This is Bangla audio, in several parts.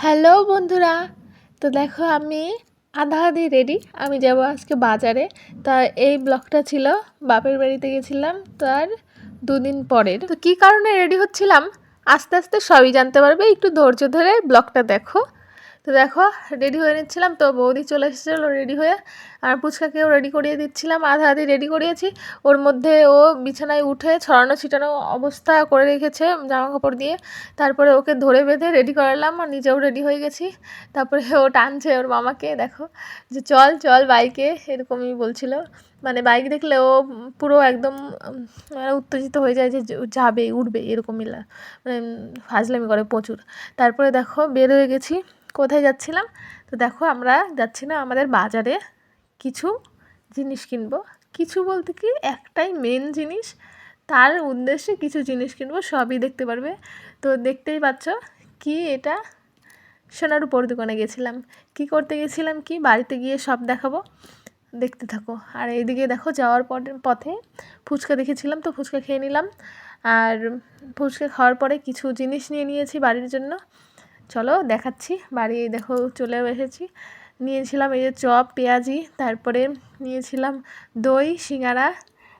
হ্যালো বন্ধুরা, তো দেখো আমি আধা আধি রেডি। আমি যাব আজকে বাজারে। তা এই ব্লগটা ছিল বাপের বাড়িতে গেছিলাম তার 2 দিন পরের। তো কী কারণে রেডি হচ্ছিলাম আস্তে আস্তে সবই জানতে পারবে, একটু ধৈর্য ধরে ব্লগটা দেখো। তো দেখো রেডি হয়ে নিচ্ছিলাম, তো বৌদি চলে এসেছিলো রেডি হয়ে, আর পুচকাকেও রেডি করিয়ে দিচ্ছিলাম। আধা আধি রেডি করিয়েছি, ওর মধ্যে ও বিছানায় উঠে ছড়ানো ছিটানো অবস্থা করে রেখেছে জামা কাপড় দিয়ে। তারপরে ওকে ধরে বেঁধে রেডি করালাম, আর নিজেও রেডি হয়ে গেছি। তারপরে ও টানছে ওর মামাকে, দেখো যে চল চল বাইকে, এরকমই বলছিল। মানে বাইক দেখলে ও পুরো একদম উত্তেজিত হয়ে যায় যে যাবে উঠবে, এরকমই মানে ফাজলামি করে প্রচুর। তারপরে দেখো বের হয়ে গেছি। কোথায় যাচ্ছিলাম? তো দেখো আমরা যাচ্ছি না আমাদের বাজারে কিছু জিনিস কিনবো। কিছু বলতে কি একটাই মেন জিনিস, তার উদ্দেশ্যে কিছু জিনিস কিনবো, সবই দেখতে পারবে। তো দেখতেই পাচ্ছ কি এটা, সোনার উপর দোকানে গেছিলাম। কি করতে গেছিলাম কি বাড়িতে গিয়ে সব দেখাবো, দেখতে থাকো। আর এইদিকে দেখো যাওয়ার পথে ফুচকা দেখেছিলাম, তো ফুচকা খেয়ে নিলাম। আর ফুচকা খাওয়ার পরে কিছু জিনিস নিয়ে নিয়েছি বাড়ির জন্য, চলো দেখাচ্ছি। বাড়ি দেখো চলেও এসেছি। নিয়েছিলাম এই যে চপ পেঁয়াজি, তারপরে নিয়েছিলাম দই সিঙ্গারা।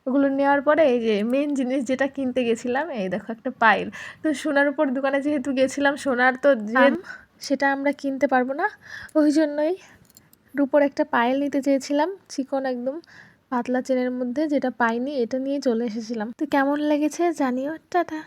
ওগুলো নেওয়ার পরে এই যে মেন জিনিস যেটা কিনতে গেছিলাম, এই দেখো একটা পাইল। তো সোনার উপর দোকানে যেহেতু গেছিলাম, সোনার তো যে সেটা আমরা কিনতে পারবো না, ওই জন্যই রূপোর একটা পায়েল নিতে চেয়েছিলাম, চিকন একদম পাতলা চেনের মধ্যে, যেটা পাইনি, এটা নিয়ে চলে এসেছিলাম। তো কেমন লেগেছে জানিও। টাটা।